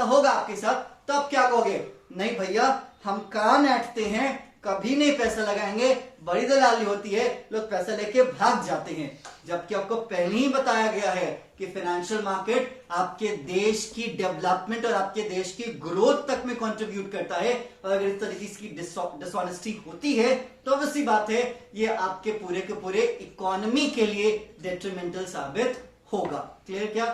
होगा आपके साथ तो आप क्या कहोगे? नहीं भैया, हम कान ऐंठते हैं, कभी नहीं पैसा लगाएंगे, बड़ी दलाली होती है, लोग पैसा लेके भाग जाते हैं। जबकि आपको पहले ही बताया गया है कि फाइनेंशियल मार्केट आपके देश की डेवलपमेंट और आपके देश की ग्रोथ तक में कंट्रीब्यूट करता है। और अगर इस तरीके की डिसऑनेस्टी होती है तो ऑब्वियसली बात है ये आपके पूरे के पूरे इकोनॉमी के लिए डेट्रीमेंटल साबित होगा। क्लियर क्या?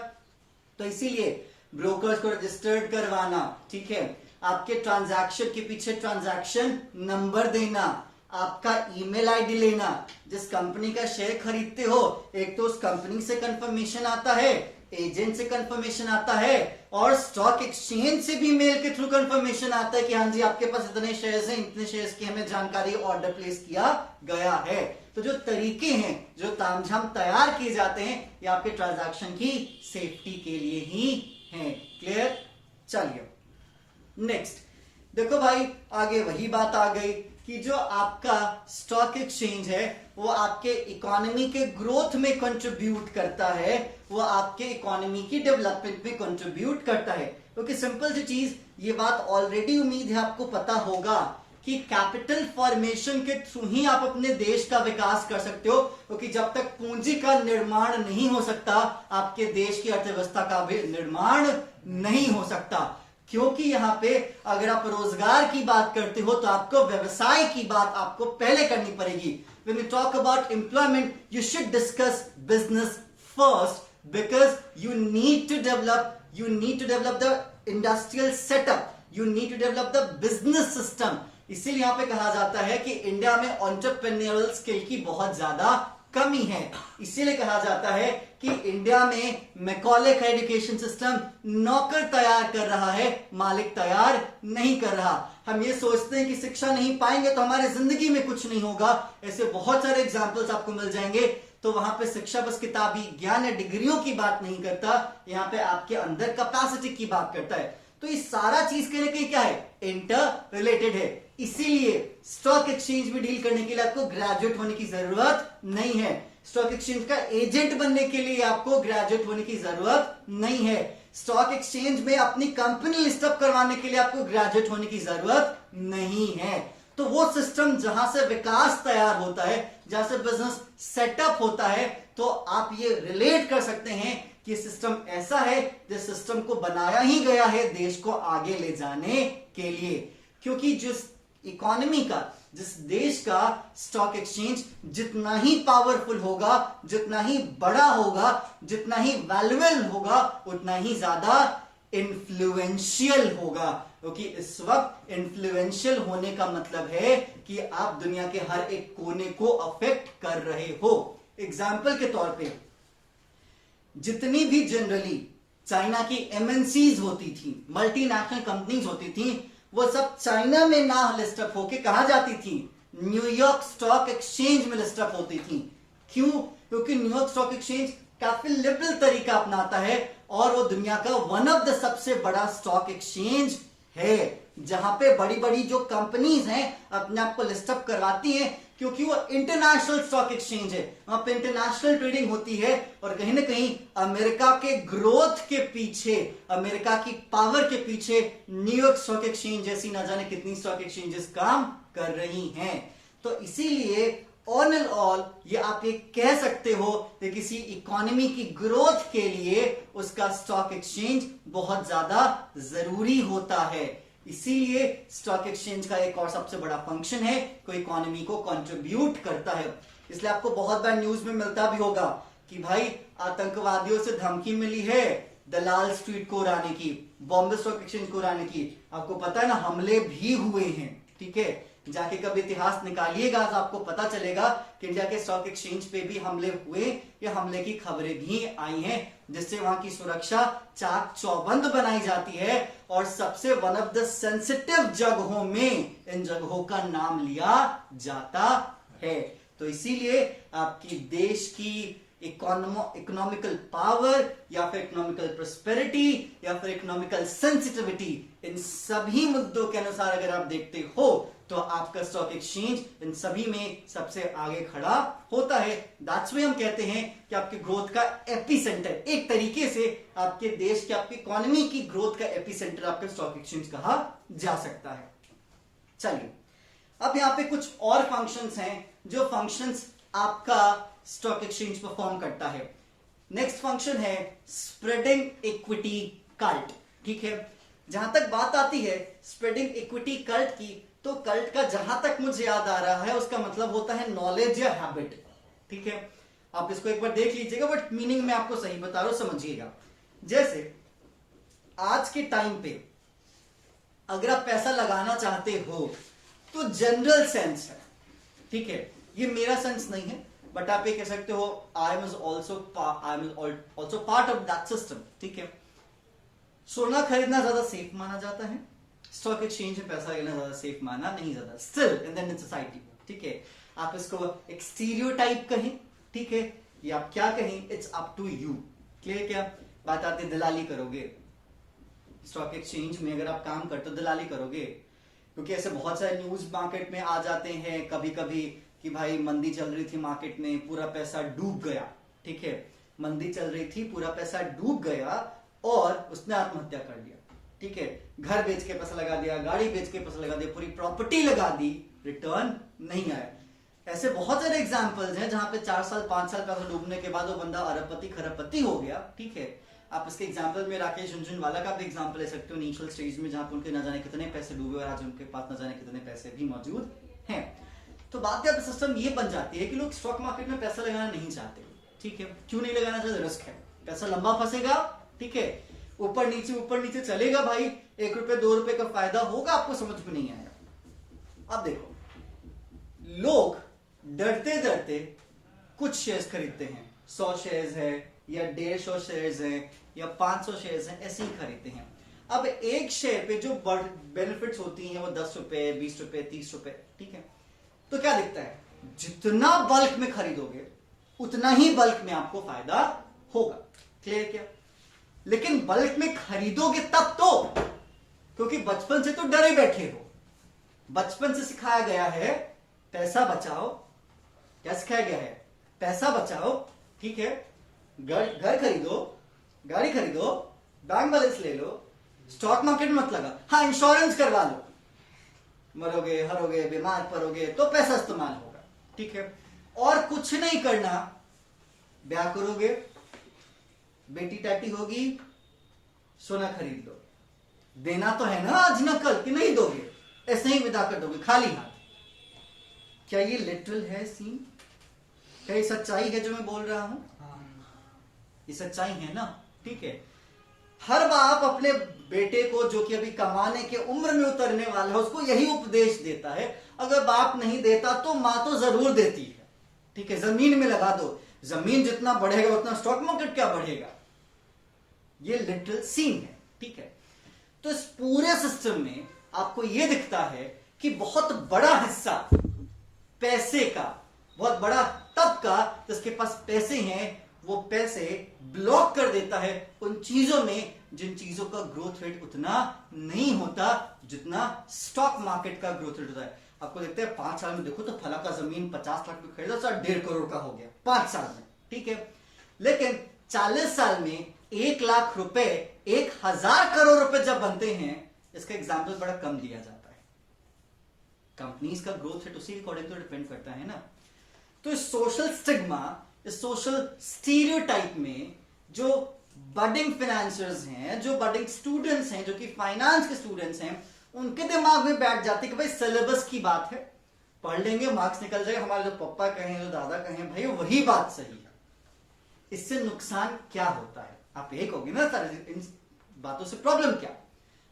तो इसीलिए ब्रोकर्स को रजिस्टर्ड करवाना, ठीक है, आपके ट्रांजैक्शन के पीछे ट्रांजैक्शन नंबर देना, आपका ईमेल आईडी लेना, जिस कंपनी का शेयर खरीदते हो एक तो उस कंपनी से कंफर्मेशन आता है, एजेंट से कंफर्मेशन आता है, और स्टॉक एक्सचेंज से भी मेल के थ्रू कंफर्मेशन आता है कि हाँ जी आपके पास इतने शेयर्स हैं, इतने शेयर्स की हमें जानकारी ऑर्डर प्लेस किया गया है। तो जो तरीके हैं, जो तामझाम तैयार किए जाते हैं, ये आपके ट्रांजैक्शन की सेफ्टी के लिए ही हैं। क्लियर? चलिए नेक्स्ट देखो भाई, आगे वही बात आ गई कि जो आपका स्टॉक एक्सचेंज है वो आपके इकोनॉमी के ग्रोथ में कंट्रीब्यूट करता है, वो आपके इकोनॉमी की डेवलपमेंट में कंट्रीब्यूट करता है। क्योंकि सिंपल सी चीज, ये बात ऑलरेडी उम्मीद है आपको पता होगा कि कैपिटल फॉर्मेशन के थ्रू ही आप अपने देश का विकास कर सकते हो। क्योंकि जब तक पूंजी का निर्माण नहीं हो सकता, आपके देश की अर्थव्यवस्था का भी निर्माण नहीं हो सकता। क्योंकि यहां पे अगर आप रोजगार की बात करते हो तो आपको व्यवसाय की बात आपको पहले करनी पड़ेगी। When we talk about employment, you should discuss business first because you need to develop the industrial setup. You need to develop the business system. इसीलिए यहां पे कहा जाता है कि इंडिया में एंटरप्रेन्योरल स्किल की बहुत ज्यादा कमी है। इसीलिए कहा जाता है कि इंडिया में मैकॉले का एजुकेशन सिस्टम नौकर तैयार कर रहा है, मालिक तैयार नहीं कर रहा। हम ये सोचते हैं कि शिक्षा नहीं पाएंगे तो हमारी जिंदगी में कुछ नहीं होगा। ऐसे बहुत सारे एग्जाम्पल्स आपको मिल जाएंगे। तो वहां पे शिक्षा बस किताबी ज्ञान या डिग्रियों की बात नहीं करता, यहाँ पे आपके अंदर कैपेसिटी की बात करता है। तो ये सारा चीज कहने के क्या है, इंटर रिलेटेड है। इसीलिए स्टॉक एक्सचेंज में डील करने के लिए आपको ग्रेजुएट होने की जरूरत नहीं है। स्टॉक एक्सचेंज का एजेंट बनने के लिए आपको ग्रेजुएट होने की जरूरत नहीं है। स्टॉक एक्सचेंज में अपनी कंपनी लिस्टअप करवाने के लिए आपको ग्रेजुएट होने की जरूरत नहीं है। तो वो सिस्टम जहां से विकास तैयार होता है, जहां से बिजनेस सेटअप होता है, तो आप ये रिलेट कर सकते हैं कि सिस्टम ऐसा है जिस सिस्टम को बनाया ही गया है देश को आगे ले जाने के लिए। क्योंकि जिस इकोनॉमी का, जिस देश का स्टॉक एक्सचेंज जितना ही पावरफुल होगा, जितना ही बड़ा होगा, जितना ही वैल्यूएबल होगा, उतना ही ज्यादा इन्फ्लुएंशियल होगा। क्योंकि इस वक्त इन्फ्लुएंशियल होने का मतलब है कि आप दुनिया के हर एक कोने को अफेक्ट कर रहे हो। एग्जाम्पल के तौर पे जितनी भी जनरली चाइना की एमएनसीज होती थी, मल्टीनेशनल कंपनीज होती थी, वो सब चाइना में ना लिस्टअप होके कहां जाती थी, न्यूयॉर्क स्टॉक एक्सचेंज में लिस्टअप होती थी। क्यों? क्योंकि न्यूयॉर्क स्टॉक एक्सचेंज काफी लिबरल तरीका अपनाता है और वो दुनिया का वन ऑफ द सबसे बड़ा स्टॉक एक्सचेंज है, जहां पे बड़ी बड़ी जो कंपनीज हैं अपने आप को लिस्टअप करवाती हैं, क्योंकि वो इंटरनेशनल स्टॉक एक्सचेंज है, वहां पे इंटरनेशनल ट्रेडिंग होती है। और कहीं ना कहीं अमेरिका के ग्रोथ के पीछे, अमेरिका की पावर के पीछे न्यूयॉर्क स्टॉक एक्सचेंज जैसी ना जाने कितनी स्टॉक एक्सचेंजेस काम कर रही हैं। तो इसीलिए ऑन एंड ऑल ये आप ये कह सकते हो कि किसी इकोनॉमी की ग्रोथ के लिए उसका स्टॉक एक्सचेंज बहुत ज्यादा जरूरी होता है। इसीलिए स्टॉक एक्सचेंज का एक और सबसे बड़ा फंक्शन है, कोई इकोनॉमी को कंट्रीब्यूट करता है। इसलिए आपको बहुत बार न्यूज में मिलता भी होगा कि भाई आतंकवादियों से धमकी मिली है दलाल स्ट्रीट को उड़ाने की, बॉम्बे स्टॉक एक्सचेंज को उड़ाने की। आपको पता है ना, हमले भी हुए हैं। ठीक है, जाके कभी इतिहास निकालिएगा तो आपको पता चलेगा कि इंडिया के स्टॉक एक्सचेंज पे भी हमले हुए, या हमले की खबरें भी आई हैं, जिससे वहां की सुरक्षा चाक चौबंद बनाई जाती है। और सबसे वन ऑफ द सेंसिटिव जगहों में इन जगहों का नाम लिया जाता है। तो इसीलिए आपकी देश की इकोनॉमिकल पावर या फिर इकोनॉमिकल प्रोस्पेरिटी या फिर इकोनॉमिकल सेंसिटिविटी, इन सभी मुद्दों के अनुसार अगर आप देखते हो तो आपका स्टॉक एक्सचेंज इन सभी में सबसे आगे खड़ा होता है। दैट्स व्हाई हम कहते हैं कि आपके ग्रोथ का एपिसेंटर, एक तरीके से आपके देश की, आपकी इकोनॉमी की ग्रोथ का एपिसेंटर आपका स्टॉक एक्सचेंज कहा जा सकता है। चलिए, अब यहां पे कुछ और फंक्शंस हैं, जो फंक्शंस आपका स्टॉक एक्सचेंज परफॉर्म करता है। नेक्स्ट फंक्शन है स्प्रेडिंग इक्विटी कल्ट। ठीक है, जहां तक बात आती है स्प्रेडिंग इक्विटी कल्ट की, तो कल्ट का जहां तक मुझे याद आ रहा है उसका मतलब होता है नॉलेज या हैबिट। ठीक है, आप इसको एक बार देख लीजिएगा, बट मीनिंग मैं आपको सही बता रहा हूं, समझिएगा। जैसे आज के टाइम पे अगर आप पैसा लगाना चाहते हो तो जनरल सेंस है, ठीक है, ये मेरा सेंस नहीं है, बट आप ये कह सकते हो I am also part of that system. ठीक है, सोना खरीदना ज्यादा सेफ माना जाता है, स्टॉक एक्सचेंज में पैसा लेना ज्यादा सेफ माना नहीं जाता, स्टिल इन द सोसाइटी। ठीक है, आप इसको एक स्टीरियोटाइप कहें, ठीक है, या आप क्या कहें, it's up to you. Clear? क्या बात आती है, दलाली करोगे स्टॉक एक्सचेंज में, अगर आप काम करते हो दलाली करोगे, क्योंकि ऐसे बहुत सारे न्यूज मार्केट में आ जाते हैं कभी कभी कि भाई मंदी चल रही थी मार्केट में, पूरा पैसा डूब गया। ठीक है, मंदी चल रही थी, पूरा पैसा डूब गया और उसने आत्महत्या कर लिया। ठीक है, घर बेच के पैसा लगा दिया, गाड़ी बेच के पैसा लगा दिया, पूरी प्रॉपर्टी लगा दी, रिटर्न नहीं आया। ऐसे बहुत सारे एग्जांपल्स हैं जहां पे 4 साल 5 साल पैसा डूबने के बाद वो बंदा अरबपति खरबपति हो गया। ठीक है, आप इसके एग्जांपल में राकेश झुनझुनवाला का भी एग्जांपल ले सकते हो इनिशियल स्टेज में, जहां पर उनके न जाने कितने पैसे डूबे और आज उनके पास न जाने कितने पैसे भी मौजूद हैं। तो बात का सिस्टम ये बन जाती है कि लोग स्टॉक मार्केट में पैसा लगाना नहीं चाहते। ठीक है, क्यों नहीं लगाना चाहते? रिस्क है, पैसा लंबा फंसेगा। ठीक है, ऊपर नीचे चलेगा भाई, 1 रुपए 2 रुपए का फायदा होगा, आपको समझ में नहीं आएगा। अब देखो, लोग डरते डरते कुछ शेयर्स खरीदते हैं, 100 शेयर्स है या 150 शेयर्स है या 500 शेयर्स है, ऐसे ही खरीदते हैं। अब एक शेयर पे जो बेनिफिट्स होती हैं वो 10 रुपए 20 रुपए 30 रुपए, ठीक है। तो क्या दिखता है, जितना बल्क में खरीदोगे उतना ही बल्क में आपको फायदा होगा। क्लियर क्या? लेकिन बल्क में खरीदोगे तब तो, क्योंकि बचपन से तो डरे बैठे हो, बचपन से सिखाया गया है पैसा बचाओ। क्या सिखाया गया है? पैसा बचाओ, ठीक है। घर खरीदो, गाड़ी खरीदो, बैंक बैलेंस ले लो, स्टॉक मार्केट मत लगा, हाँ इंश्योरेंस करवा लो, मरोगे हरोगे बीमार पड़ोगे तो पैसा इस्तेमाल होगा, ठीक है। और कुछ नहीं करना, ब्याह करोगे, बेटी टाटी होगी, सोना खरीद लो, देना तो है ना आज ना कल, कि नहीं दोगे, ऐसे ही विदा कर दोगे खाली हाथ। क्या ये लिटरल है सीन? क्या ये सच्चाई है जो मैं बोल रहा हूं? ये सच्चाई है ना, ठीक है। हर बाप अपने बेटे को, जो कि अभी कमाने के उम्र में उतरने वाला है, उसको यही उपदेश देता है। अगर बाप नहीं देता तो मां तो जरूर देती है, ठीक है। जमीन में लगा दो, जमीन जितना बढ़ेगा उतना स्टॉक मार्केट क्या बढ़ेगा। ये लिटरल सीन है, ठीक है। तो इस पूरे सिस्टम में आपको यह दिखता है कि बहुत बड़ा हिस्सा पैसे का, बहुत बड़ा तबका जिसके पास पैसे हैं, वो पैसे ब्लॉक कर देता है उन चीजों में जिन चीजों का ग्रोथ रेट उतना नहीं होता जितना स्टॉक मार्केट का ग्रोथ रेट होता है। आपको देखते हैं 5 साल में देखो तो फला का जमीन 50 लाख में खरीदा, 1.5 करोड़ का हो गया 5 साल में, ठीक है। लेकिन 40 साल में 1 लाख रुपए 1000 करोड़ रुपए जब बनते हैं, इसका एग्जाम्पल बड़ा कम दिया जाता है। कंपनीज का ग्रोथ रेट उसी अकॉर्डिंग तो डिपेंड करता है ना। तो इस सोशल स्टिग्मा, इस सोशल स्टीरियोटाइप में जो बडिंग फाइनेंसर्स हैं, जो बडिंग स्टूडेंट्स हैं, जो कि फाइनेंस के स्टूडेंट्स हैं, उनके दिमाग में बैठ जाती है कि भाई सिलेबस की बात है, पढ़ लेंगे मार्क्स निकल जाएगा, हमारे जो पापा कहें जो दादा कहें भाई वही बात सही है। इससे नुकसान क्या होता है? आप एक होगी ना सर, इन बातों से प्रॉब्लम क्या?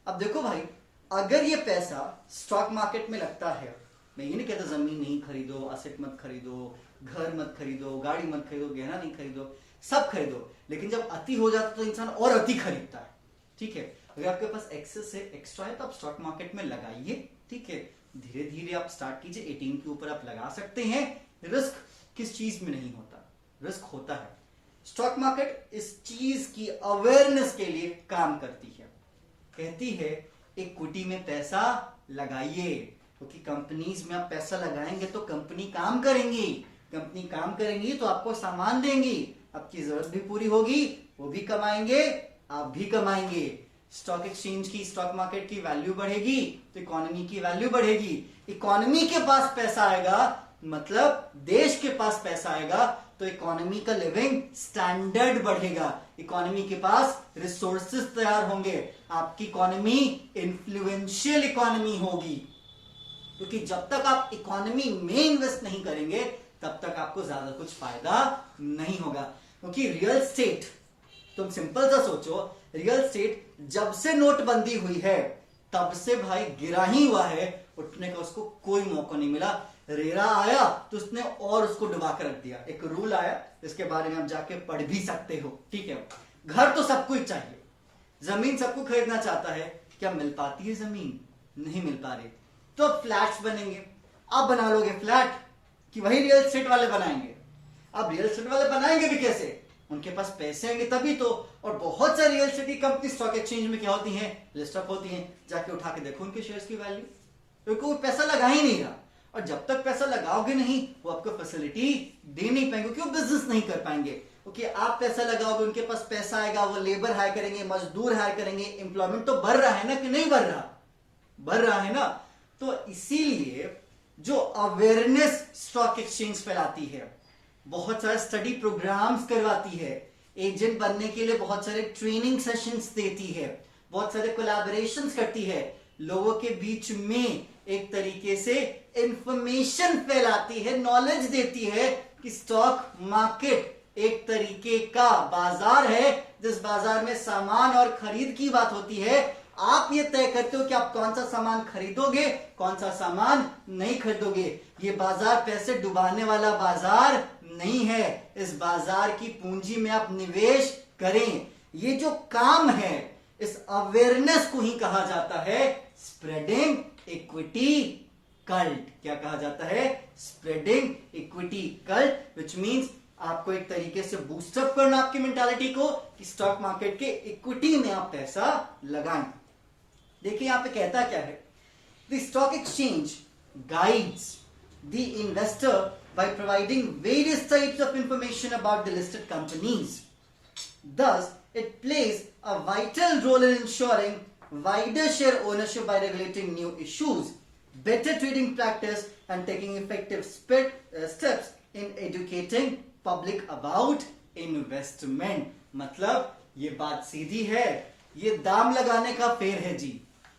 अब देखो भाई, अगर ये पैसा स्टॉक मार्केट में लगता है, मैं ये नहीं कहता जमीन नहीं खरीदो, असेट मत खरीदो, घर मत खरीदो, गाड़ी मत खरीदो, गहना नहीं खरीदो, सब खरीदो, लेकिन जब अति हो जाता है तो इंसान और अति खरीदता है, ठीक है। अगर आपके पास एक्सेस है, एक्स्ट्रा है, तो आप स्टॉक मार्केट में लगाइए, ठीक है। धीरे धीरे आप स्टार्ट कीजिए, 18 के ऊपर आप लगा सकते हैं। रिस्क किस चीज में नहीं होता? रिस्क होता है। स्टॉक मार्केट इस चीज की अवेयरनेस के लिए काम करती है, कहती है इक्विटी में पैसा लगाइए, क्योंकि कंपनीज में आप पैसा लगाएंगे तो कंपनी काम करेंगी, कंपनी काम करेंगी तो आपको सामान देंगी, आपकी जरूरत भी पूरी होगी, वो भी कमाएंगे, आप भी कमाएंगे। स्टॉक एक्सचेंज की, स्टॉक मार्केट की वैल्यू बढ़ेगी तो इकोनॉमी की वैल्यू बढ़ेगी। इकोनॉमी के पास पैसा आएगा मतलब देश के पास पैसा आएगा तो इकोनॉमी का लिविंग स्टैंडर्ड बढ़ेगा, इकोनॉमी के पास रिसोर्सेज तैयार होंगे, आपकी इकोनॉमी इन्फ्लुएंशियल इकोनॉमी होगी। क्योंकि जब तक आप इकोनॉमी में इन्वेस्ट नहीं करेंगे तब तक आपको ज्यादा कुछ फायदा नहीं होगा। क्योंकि रियल एस्टेट, तुम सिंपल सा सोचो, रियल एस्टेट जब से नोटबंदी हुई है तब से भाई गिरा ही हुआ है, उठने का उसको कोई मौका नहीं मिला। रेरा आया तो उसने और उसको डुबा कर रख दिया। एक रूल आया जिसके बारे में आप जाके पढ़ भी सकते हो, ठीक है। घर तो सबको ही चाहिए, जमीन सबको खरीदना चाहता है, क्या मिल पाती है जमीन? नहीं मिल पा रही, तो अब फ्लैट्स बनेंगे। आप बना लोगे फ्लैट कि वही रियल एस्टेट वाले बनाएंगे? अब रियल एस्टेट वाले बनाएंगे भी कैसे? उनके पास पैसे आएंगे तभी तो। और बहुत सारी रियल एस्टेट की कंपनी स्टॉक एक्सचेंज में क्या होती हैं, लिस्ट अप होती हैं, जाके उठा के देखो उनके शेयर्स की वैल्यू, क्योंकि वो पैसा लगा ही नहीं रहा। और जब तक पैसा लगाओगे नहीं वो आपको फैसिलिटी दे नहीं पाएंगे, क्योंकि वो बिजनेस नहीं कर पाएंगे। क्योंकि आप पैसा लगाओगे, उनके पास पैसा आएगा, वो लेबर हायर करेंगे, मजदूर हायर करेंगे, एम्प्लॉयमेंट तो बढ़ रहा है ना कि नहीं बढ़ रहा? बढ़ रहा है ना। तो इसीलिए जो अवेयरनेस स्टॉक एक्सचेंज फैलाती है, बहुत सारे स्टडी प्रोग्राम्स करवाती है, एजेंट बनने के लिए बहुत सारे ट्रेनिंग सेशंस देती है, बहुत सारे कोलैबोरेशंस करती है, लोगों के बीच में एक तरीके से इंफॉर्मेशन फैलाती है, नॉलेज देती है कि स्टॉक मार्केट एक तरीके का बाजार है जिस बाजार में सामान और खरीद की बात होती है। आप ये तय करते हो कि आप कौन सा सामान खरीदोगे, कौन सा सामान नहीं खरीदोगे। ये बाजार पैसे डुबाने वाला बाजार नहीं है। इस बाजार की पूंजी में आप निवेश करें। ये जो काम है, इस अवेयरनेस को ही कहा जाता है स्प्रेडिंग इक्विटी कल्ट। क्या कहा जाता है? Spreading equity cult, which means आपको एक तरीके से बूस्टअप करना आपकी मेंटालिटी को कि स्टॉक मार्केट के इक्विटी में आप पैसा लगाएं। देखिए यहां पे कहता क्या है, the stock exchange guides the investor by providing various types of information about the listed companies. Thus, it plays a vital role in ensuring wider share ownership by regulating new issues, better trading practice, and taking effective steps in educating public about investment. मतलब ये बात सीधी है, ये दाम लगाने का फेर है जी,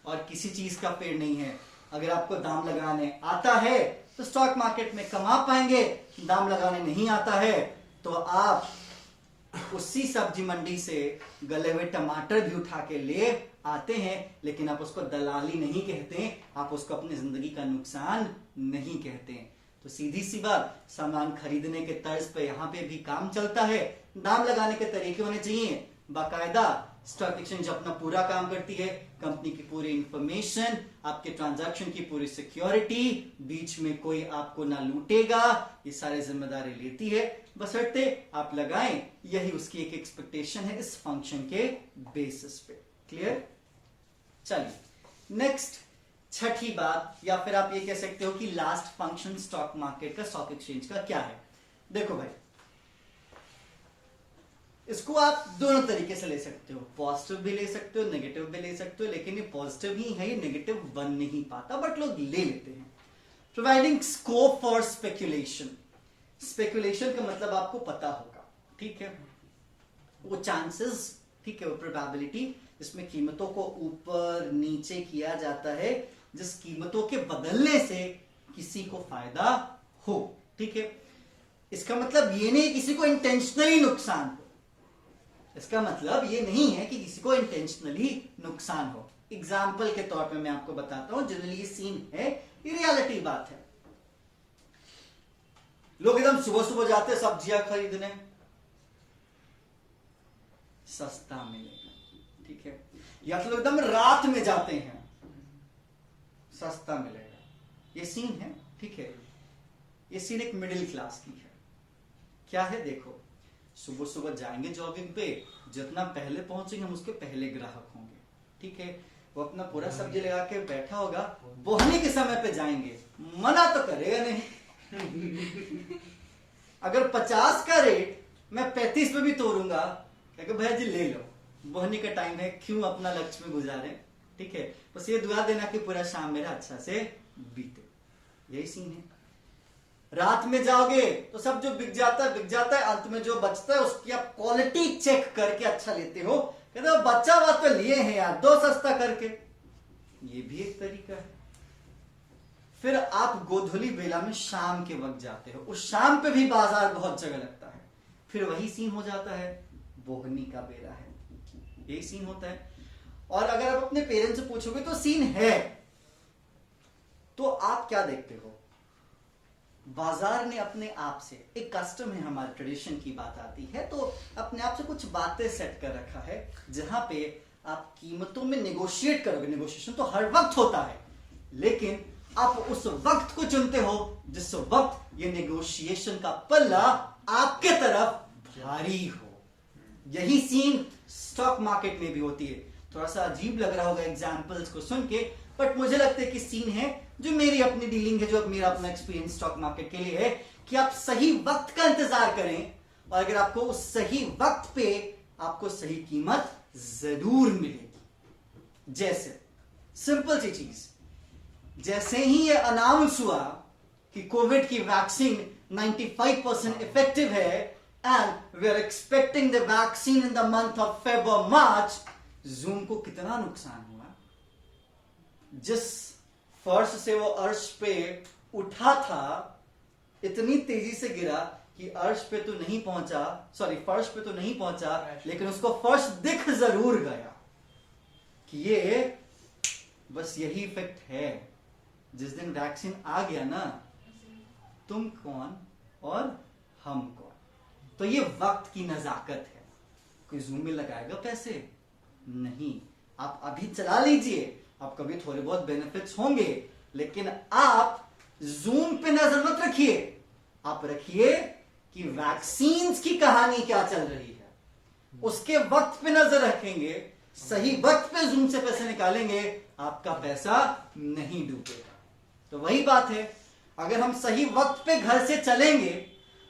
और किसी चीज का फेर नहीं है। अगर आपको दाम लगाने आता है तो स्टॉक मार्केट में कमा पाएंगे, दाम लगाने नहीं आता है तो आप उसी सब्जी मंडी से गले हुए टमाटर भी उठा के ले आते हैं, लेकिन आप उसको दलाली नहीं कहते, आप उसको अपनी जिंदगी का नुकसान नहीं कहते। तो सीधी सी बात, सामान खरीदने के तर्ज पे यहां पे भी काम चलता है। दाम लगाने के तरीके होने चाहिए बाकायदा। स्टॉक एक्सचेंज अपना पूरा काम करती है, कंपनी की पूरी इंफॉर्मेशन, आपके ट्रांजैक्शन की पूरी सिक्योरिटी, बीच में कोई आपको ना लूटेगा, ये सारी जिम्मेदारी लेती है, बशर्ते आप लगाएं। यही उसकी एक एक्सपेक्टेशन है इस फंक्शन के बेसिस पे। क्लियर? चलिए नेक्स्ट, छठी बात, या फिर आप ये कह सकते हो कि लास्ट फंक्शन स्टॉक मार्केट का, स्टॉक एक्सचेंज का क्या है। देखो भाई, इसको आप दोनों तरीके से ले सकते हो, पॉजिटिव भी ले सकते हो, नेगेटिव भी ले सकते हो, लेकिन ये पॉजिटिव ही है, ये नेगेटिव बन नहीं पाता, बट लोग ले लेते हैं। Providing scope for speculation. Speculation का मतलब आपको पता होगा, ठीक है, वो चांसेस, ठीक है, वो प्रोबेबिलिटी, इसमें कीमतों को ऊपर नीचे किया जाता है, जिस कीमतों के बदलने से किसी को फायदा हो, ठीक है। इसका मतलब ये नहीं किसी को इंटेंशनली नुकसान हो, इसका मतलब ये नहीं है कि किसी को इंटेंशनली नुकसान हो। एग्जाम्पल के तौर पे मैं आपको बताता हूं, जनरली ये सीन है, ये रियलिटी बात है। लोग एकदम सुबह सुबह जाते हैं सब्जियां खरीदने, सस्ता मिलेगा, ठीक है, या तो लोग एकदम रात में जाते हैं, सस्ता मिलेगा, ये सीन है, ठीक है। ये सीन एक मिडिल क्लास की है। क्या है, देखो, सुबह सुबह जाएंगे जॉगिंग पे, जितना पहले पहुंचेंगे हम उसके पहले ग्राहक होंगे, ठीक है। वो अपना पूरा सब्जी लगा के बैठा होगा, बोहनी के समय पे जाएंगे, मना तो करेगा नहीं। अगर 50 का रेट मैं 35 पे भी तोड़ूंगा, क्या भैया जी ले लो, बोहनी का टाइम है, क्यों अपना लक्ष्य में गुजारे, ठीक है। बस ये दुआ देना कि पूरा शाम मेरा अच्छा से बीते, यही सीन है। रात में जाओगे तो सब जो बिक जाता है, अंत में जो बचता है उसकी आप क्वालिटी चेक करके अच्छा लेते हो। कहते हो बच्चा बात तो लिए हैं यार, दो सस्ता करके, ये भी एक तरीका है। फिर आप गोधुली बेला में शाम के वक्त जाते हो, उस शाम पे भी बाजार बहुत जगह लगता है, फिर वही सीन हो जाता है, बोहनी का बेला है, यही सीन होता है। और अगर आप अपने पेरेंट्स से पूछोगे तो सीन है, तो आप क्या देखते हो, बाजार ने अपने आप से, एक कस्टम है हमारे, ट्रेडिशन की बात आती है, तो अपने आप से कुछ बातें सेट कर रखा है, जहां पे आप कीमतों में नेगोशिएट करोगे। नेगोशिएशन तो हर वक्त होता है, लेकिन आप उस वक्त को चुनते हो जिस वक्त ये नेगोशिएशन का पल्ला आपके तरफ भारी हो। यही सीन स्टॉक मार्केट में भी होती है। थोड़ा सा अजीब लग रहा होगा एग्जांपल्स को सुन के, बट मुझे लगता है कि सीन है जो मेरी अपनी डीलिंग है, जो मेरा अपना एक्सपीरियंस स्टॉक मार्केट के लिए है, कि आप सही वक्त का इंतजार करें, और अगर आपको उस सही वक्त पे आपको सही कीमत जरूर मिलेगी। जैसे सिंपल सी चीज, जैसे ही ये अनाउंस हुआ कि कोविड की वैक्सीन 95% इफेक्टिव है and we are expecting the vaccine in the month of Feb और मार्च, जूम को कितना नुकसान हुआ। जिस फर्श से वो अर्श पे उठा था, इतनी तेजी से गिरा कि अर्श पे तो नहीं पहुंचा, सॉरी फर्श पे तो नहीं पहुंचा, लेकिन उसको फर्श दिख जरूर गया। कि ये बस यही इफेक्ट है, जिस दिन वैक्सीन आ गया ना, तुम कौन और हम कौन। तो ये वक्त की नजाकत है। कोई जूम में लगाएगा पैसे? नहीं। आप अभी चला लीजिए, आपको भी थोड़े बहुत बेनिफिट्स होंगे, लेकिन आप जूम पे नजर मत रखिए, आप रखिए कि वैक्सीन्स की कहानी क्या चल रही है। उसके वक्त पे नजर रखेंगे, सही वक्त पे जूम से पैसे निकालेंगे, आपका पैसा नहीं डूबेगा। तो वही बात है, अगर हम सही वक्त पे घर से चलेंगे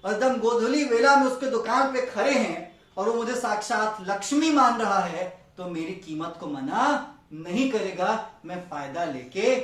और एकदम गोधूली वेला में उसके दुकान पे खड़े हैं और वो मुझे साक्षात लक्ष्मी मान रहा है, तो मेरी कीमत को मना नहीं करेगा, मैं फायदा लेके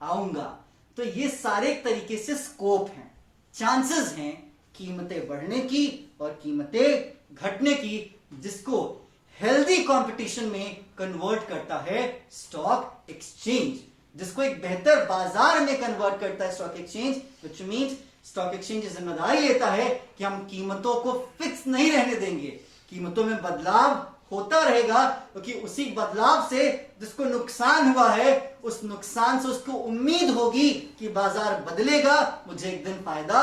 आऊंगा। तो ये सारे एक तरीके से स्कोप हैं, चांसेस हैं कीमतें बढ़ने की और कीमतें घटने की, जिसको हेल्दी कंपटीशन में कन्वर्ट करता है स्टॉक एक्सचेंज, जिसको एक बेहतर बाजार में कन्वर्ट करता है stock exchange, which means stock exchange जिम्मेदारी लेता है कि हम कीमतों को फिक्स नहीं रहने देंगे, कीमतों में बदलाव होता रहेगा, क्योंकि उसी बदलाव से जिसको नुकसान हुआ है, उस नुकसान से उसको उम्मीद होगी कि बाजार बदलेगा, मुझे एक दिन फायदा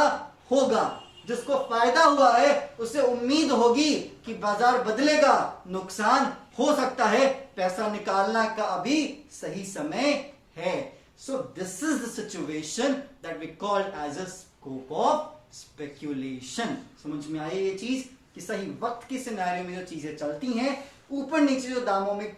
होगा। जिसको फायदा हुआ है उसे उम्मीद होगी कि बाजार बदलेगा, नुकसान हो सकता है, पैसा निकालना का अभी सही समय है। So this is the situation that we called as a scope of speculation. समझ में आई ये चीज कि सही वक्त के सिनेरियो में जो चीजें चलती हैं, ऊपर नीचे जो दामों में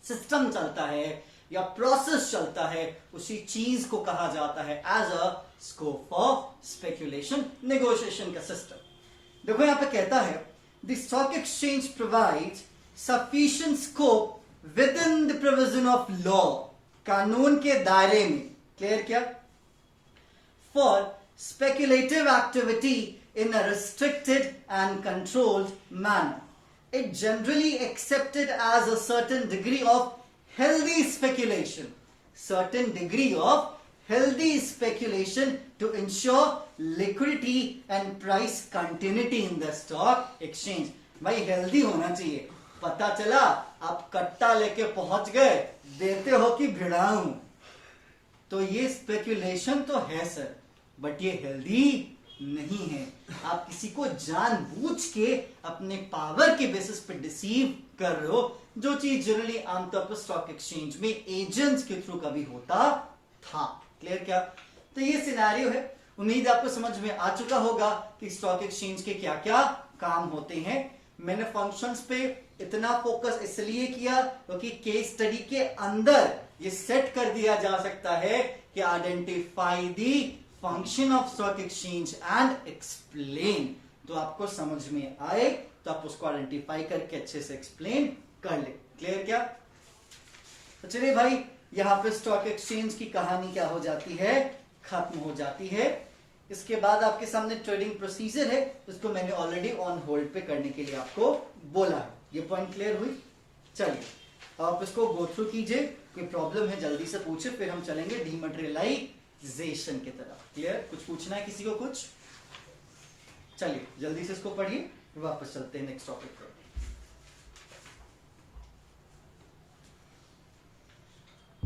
सिस्टम चलता है या प्रोसेस चलता है, उसी चीज को कहा जाता है as a scope of speculation, negotiation का सिस्टम। देखो यहां पे कहता है the stock exchange provides sufficient scope with in the provision of law, कानून के दायरे में, क्लियर क्या, for speculative activity in a restricted and controlled manner. It generally accepted as a certain degree of healthy speculation, certain degree of healthy speculation to ensure liquidity and price continuity in the stock exchange. भाई healthy होना चाहिए। पता चला आप कट्टा लेके पहुंच गए, देते हो कि भिड़ाऊं, तो ये स्पेक्यूलेशन तो है सर, बट ये हेल्दी नहीं है। आप किसी को जानबूझ के अपने पावर के बेसिस पे डिसीव कर रहे हो, जो चीज जनरली आमतौर पर स्टॉक एक्सचेंज में एजेंट्स के थ्रू कभी होता था। क्लियर क्या? तो ये सिनेरियो है। उम्मीद आपको समझ में आ चुका होगा कि स्टॉक एक्सचेंज के क्या क्या काम होते हैं। मैंने फंक्शंस पे इतना फोकस इसलिए किया क्योंकि केस स्टडी के अंदर ये सेट कर दिया जा सकता है कि identify the function of stock exchange and explain. तो आपको समझ में आए तो आप उसको आइडेंटिफाई करके अच्छे से एक्सप्लेन कर ले। क्लियर क्या? तो चलिए भाई, यहां पे स्टॉक एक्सचेंज की कहानी क्या हो जाती है, खत्म हो जाती है। इसके बाद आपके सामने ट्रेडिंग प्रोसीजर है, जिसको मैंने ऑलरेडी ऑन होल्ड पे करने के लिए आपको बोला है। ये पॉइंट क्लियर हुई? चलिए आप इसको गो थ्रू कीजिए, कोई प्रॉब्लम है जल्दी से पूछे, फिर हम चलेंगे डीमटेरियलाइजेशन की तरफ। क्लियर? कुछ पूछना है किसी को कुछ? चलिए जल्दी से इसको पढ़िए, वापस चलते हैं नेक्स्ट टॉपिक पर।